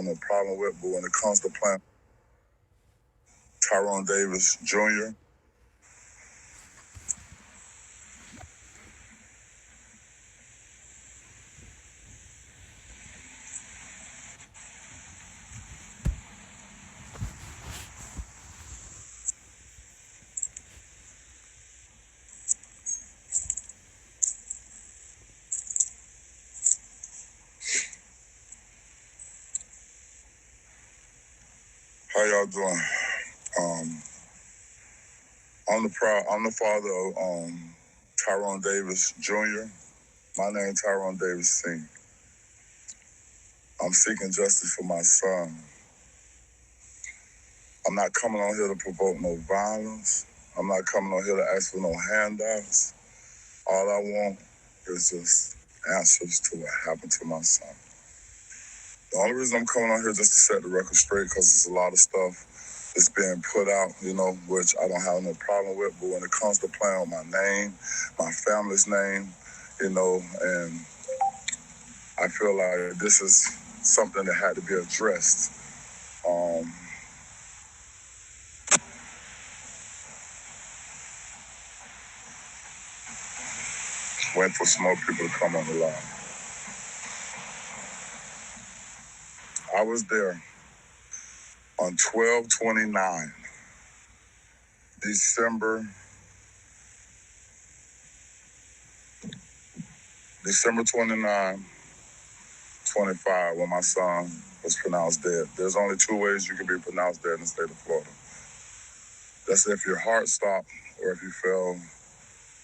no problem with, but when it comes to playing Tyrone Davis Jr., how y'all doing? I'm the father of Tyrone Davis Jr. My name Tyrone Davis Sr. I'm seeking justice for my son. I'm not coming on here to provoke no violence. I'm not coming on here to ask for no handouts. All I want is just answers to what happened to my son. The only reason I'm coming on here just to set the record straight, because there's a lot of stuff that's being put out, which I don't have no problem with. But when it comes to playing on my name, my family's name, and I feel like this is something that had to be addressed. Waiting for some more people to come on the line. I was there on 12/29, December 29, 25, when my son was pronounced dead. There's only two ways you can be pronounced dead in the state of Florida. That's if your heart stopped or if you failed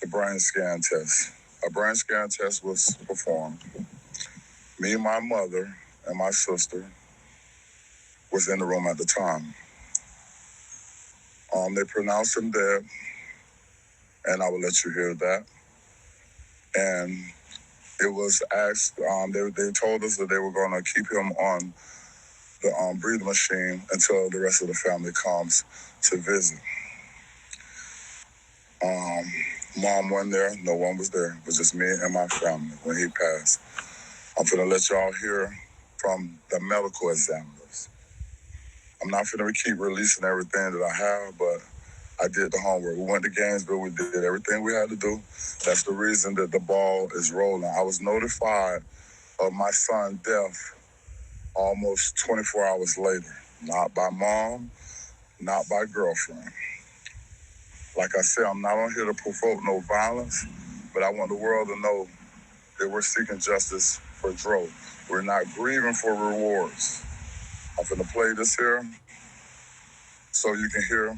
the brain scan test. A brain scan test was performed. Me, my mother, and my sister was in the room at the time. They pronounced him dead, and I will let you hear that. And it was asked, they told us that they were going to keep him on the breathing machine until the rest of the family comes to visit. Mom wasn't there. No one was there. It was just me and my family when he passed. I'm going to let y'all hear from the medical examiners. I'm not going to keep releasing everything that I have, but I did the homework. We went to Gainesville. We did everything we had to do. That's the reason that the ball is rolling. I was notified of my son's death almost 24 hours later. Not by mom, not by girlfriend. Like I said, I'm not on here to provoke no violence, but I want the world to know that we're seeking justice for Dro. We're not grieving for rewards. I'm going to play this here so you can hear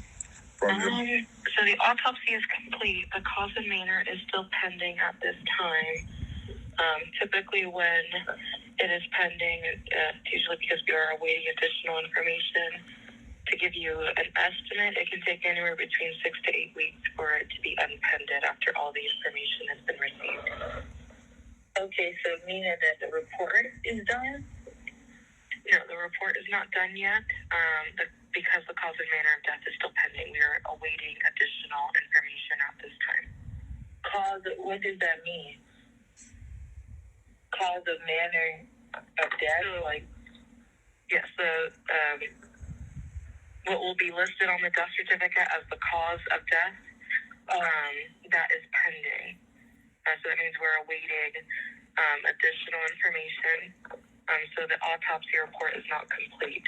from you. So the autopsy is complete. The cause and manner is still pending at this time. Typically when it is pending, it's usually because we are awaiting additional information. To give you an estimate, it can take anywhere between 6 to 8 weeks for it to be unpended after all the information has been received. Okay, so meaning that the report is done? No, the report is not done yet. Because the cause and manner of death is still pending, we are awaiting additional information at this time. What does that mean? Cause of manner of death? Yes, what will be listed on the death certificate as the cause of death, that is pending. So that means we're awaiting additional information. So the autopsy report is not complete.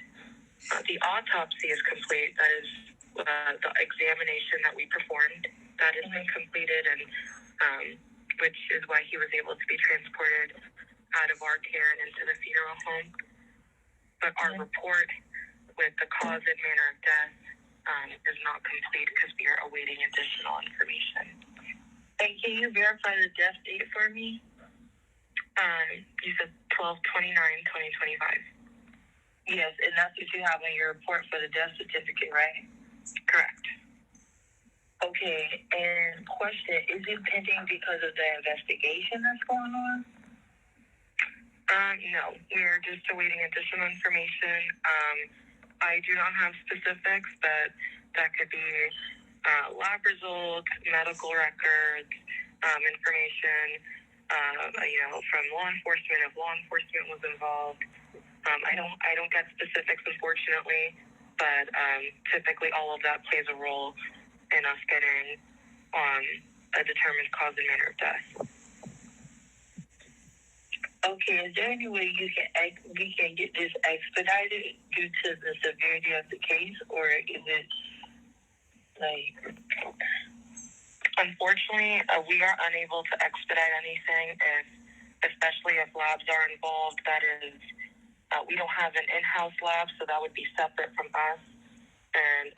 The autopsy is complete. That is the examination that we performed. That has been completed, and which is why he was able to be transported out of our care and into the funeral home. But our report with the cause and manner of death is not complete because we are awaiting additional information. And can you verify the death date for me? You said 12/29/2025. Yes, and that's what you have on your report for the death certificate, right? Correct. Okay, and question, is it pending because of the investigation that's going on? No, we're just awaiting additional information. I do not have specifics, but that could be lab results, medical records, information, from law enforcement if law enforcement was involved. I don't get specifics, unfortunately, but typically all of that plays a role in us getting a determined cause and manner of death. Okay, is there any way we can get this expedited due to the severity of the case, or is it like? Unfortunately, we are unable to expedite anything, especially if labs are involved. That is, we don't have an in-house lab, so that would be separate from us. And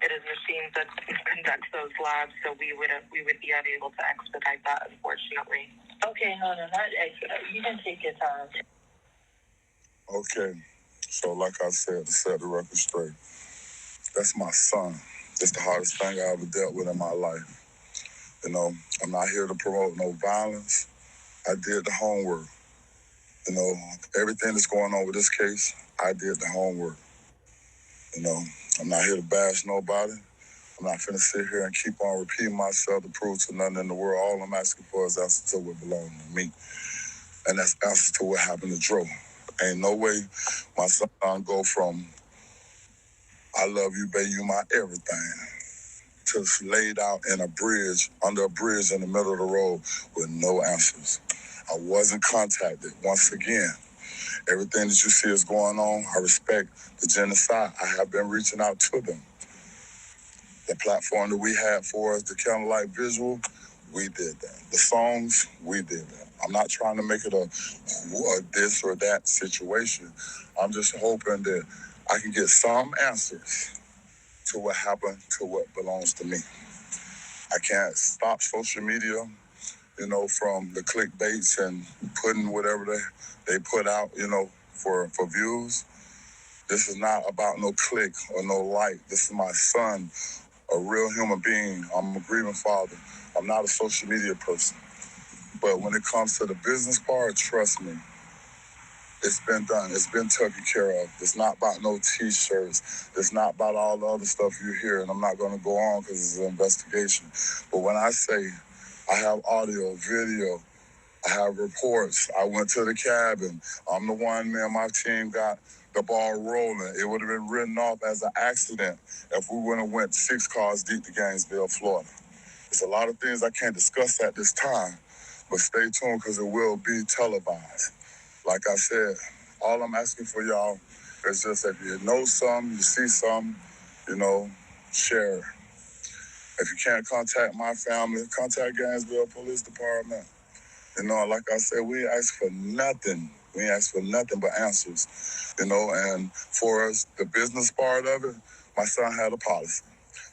it is machines that conduct those labs, so we would be unable to expedite that, unfortunately. Okay, hold on, not expedite. You can take your time. Okay, so like I said, to set the record straight, that's my son. It's the hardest thing I ever dealt with in my life. You know, I'm not here to promote no violence. I did the homework. You know, everything that's going on with this case, I did the homework. You know, I'm not here to bash nobody. I'm not finna sit here and keep on repeating myself to prove to nothing in the world. All I'm asking for is answer to what belongs to me. And that's answer to what happened to Dro. Ain't no way my son go from I love you, baby, you my everything, to laid out in a bridge, under a bridge in the middle of the road with no answers. I wasn't contacted. Once again, everything that you see is going on, I respect the genocide. I have been reaching out to them. The platform that we had for us, the candlelight visual, we did that. The songs, we did that. I'm not trying to make it a this or that situation. I'm just hoping that I can get some answers to what happened to what belongs to me. I can't stop social media, you know, from the clickbaits and putting whatever they put out, you know, for views. This is not about no click or no like. This is my son, a real human being. I'm a grieving father. I'm not a social media person. But when it comes to the business part, trust me, it's been done. It's been taken care of. It's not about no T-shirts. It's not about all the other stuff you hear. And I'm not going to go on because it's an investigation. But when I say I have audio, video, I have reports. I went to the cabin. I'm the one, man, my team got the ball rolling. It would have been written off as an accident if we wouldn't have went 6 cars deep to Gainesville, Florida. There's a lot of things I can't discuss at this time, but stay tuned because it will be televised. Like I said, all I'm asking for y'all is just if you know something, you see something, you know, share. If you can't contact my family, contact Gainesville Police Department. You know, like I said, we ain't ask for nothing. We ain't ask for nothing but answers. You know, and for us, the business part of it, my son had a policy.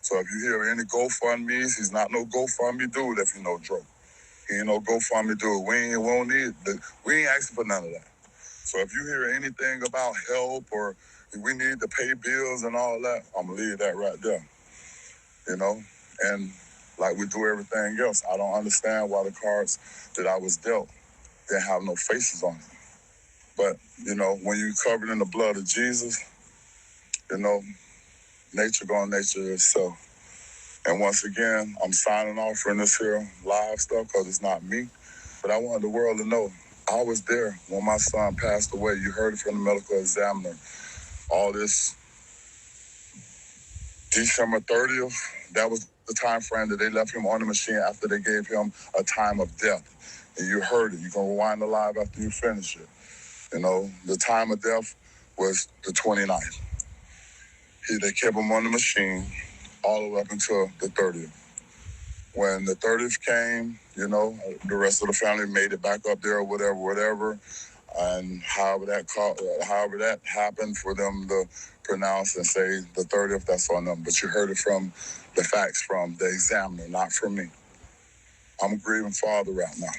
So if you hear any GoFundMe's, he's not no GoFundMe dude if you know Dro. He ain't no GoFundMe dude. We ain't asking for none of that. So if you hear anything about help or we need to pay bills and all that, I'm going to leave that right there. You know? And like we do everything else, I don't understand why the cards that I was dealt didn't have no faces on it. But, you know, when you're covered in the blood of Jesus, you know, nature gonna nature itself. And once again, I'm signing off from this here live stuff because it's not me. But I want the world to know I was there when my son passed away. You heard it from the medical examiner. All this December 30th, that was the time frame that they left him on the machine after they gave him a time of death. And you heard it. You can rewind the live after you finish it. You know, the time of death was the 29th. They kept him on the machine all the way up until the 30th. When the 30th came, you know, the rest of the family made it back up there or whatever. And however that happened for them to pronounce and say the 30th, that's on them. But you heard it from the facts from the examiner, not from me. I'm a grieving father right now.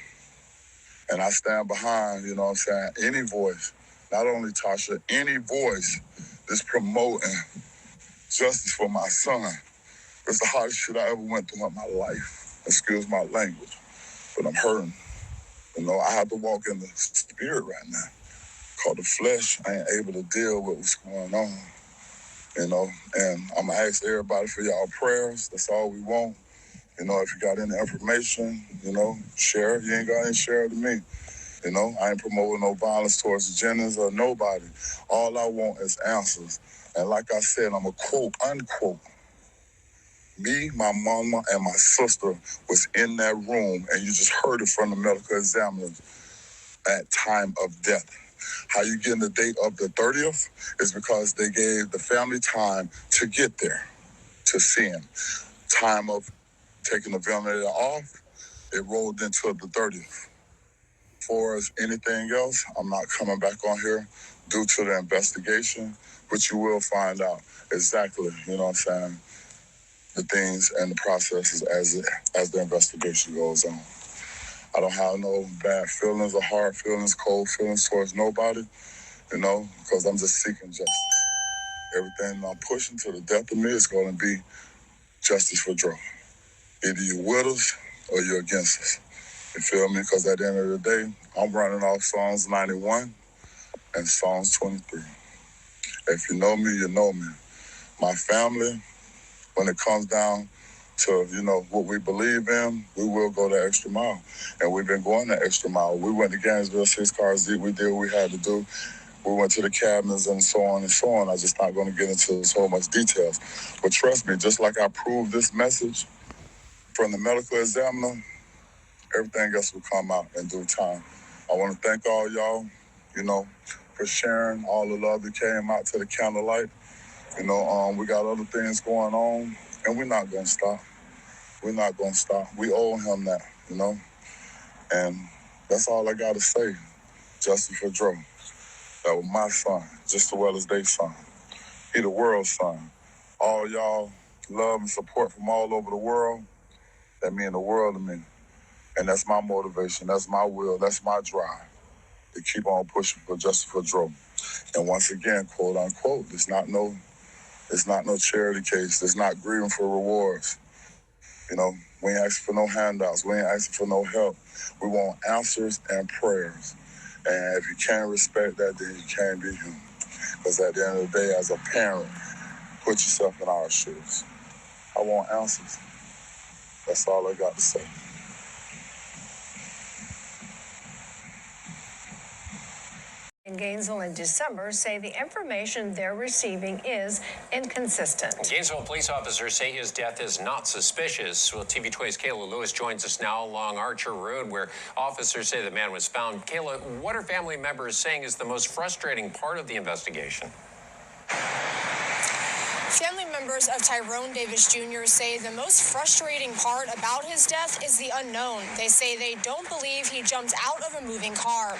And I stand behind, you know what I'm saying, any voice, not only Tasha, any voice that's promoting justice for my son. It's the hardest shit I ever went through in my life. Excuse my language. But I'm hurting. You know, I have to walk in the spirit right now. Cause the flesh, I ain't able to deal with what's going on. You know, and I'm gonna ask everybody for y'all prayers. That's all we want. You know, if you got any information, you know, share it. You ain't got any, share it to me. You know, I ain't promoting no violence towards Jennings or nobody. All I want is answers. And like I said, I'm a quote, unquote. Me, my mama, and my sister was in that room, and you just heard it from the medical examiner at time of death. How you getting the date of the 30th is because they gave the family time to get there, to see him. Time of taking the ventilator off, it rolled into the 30th. For as anything else, I'm not coming back on here due to the investigation, but you will find out exactly, you know what I'm saying, the things and the processes as the investigation goes on. I don't have no bad feelings or hard feelings, cold feelings towards nobody, you know, because I'm just seeking justice. Everything I'm pushing to the death of me is going to be justice for Dro. Either you're with us or you're against us. You feel me? Because at the end of the day, I'm running off Psalms 91 and Psalms 23. If you know me, you know me. My family, when it comes down to, you know, what we believe in, we will go the extra mile. And we've been going the extra mile. We went to Gainesville, 6 cars deep. We did what we had to do. We went to the cabinets and so on and so on. I'm just not going to get into so much details. But trust me, just like I proved this message from the medical examiner, everything else will come out in due time. I want to thank all y'all, you know, for sharing all the love that came out to the candlelight. You know, we got other things going on, and we're not going to stop. We're not going to stop. We owe him that, you know. And that's all I got to say. Justice for Dro. That was my son, just as well as their son. He the world's son. All y'all love and support from all over the world, that mean the world to me. And that's my motivation. That's my will. That's my drive to keep on pushing for justice for Dro. And once again, quote unquote, it's not no charity case. It's not grieving for rewards. You know, we ain't asking for no handouts. We ain't asking for no help. We want answers and prayers. And if you can't respect that, then you can't be human. Because at the end of the day, as a parent, put yourself in our shoes. I want answers. That's all I got to say. In Gainesville in December say the information they're receiving is inconsistent. Gainesville police officers say his death is not suspicious. Well, TV20's Kayla Lewis joins us now along Archer Road, where officers say the man was found. Kayla, what are family members saying is the most frustrating part of the investigation? Family members of Tyrone Davis Jr. say the most frustrating part about his death is the unknown. They say they don't believe he jumped out of a moving car.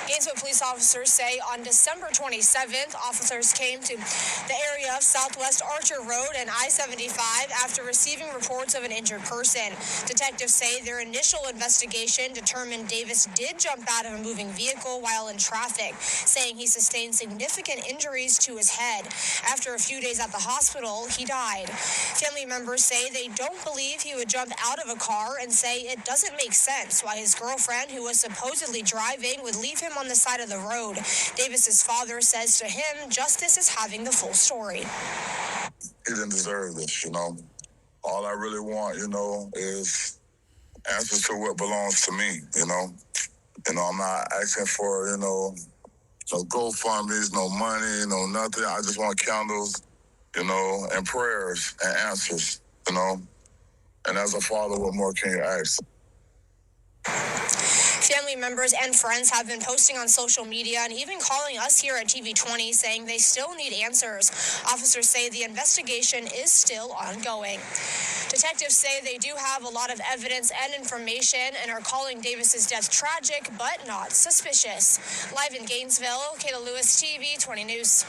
Gainesville police officers say on December 27th, officers came to the area of Southwest Archer Road and I-75 after receiving reports of an injured person. Detectives say their initial investigation determined Davis did jump out of a moving vehicle while in traffic, saying he sustained significant injuries to his head. After a few days at the hospital, he died. Family members say they don't believe he would jump out of a car and say it doesn't make sense why his girlfriend, who was supposedly driving, would leave him on the side of the road. Davis's father says to him, justice is having the full story. He didn't deserve this, you know. All I really want, you know, is answers to what belongs to me, you know. You know, I'm not asking for, you know, no GoFundMes, no money, no nothing. I just want candles, you know, and prayers and answers, you know. And as a father, what more can you ask? Family members and friends have been posting on social media and even calling us here at TV20 saying they still need answers. Officers say the investigation is still ongoing. Detectives say they do have a lot of evidence and information and are calling Davis's death tragic but not suspicious. Live in Gainesville, Kayla Lewis, TV20 News.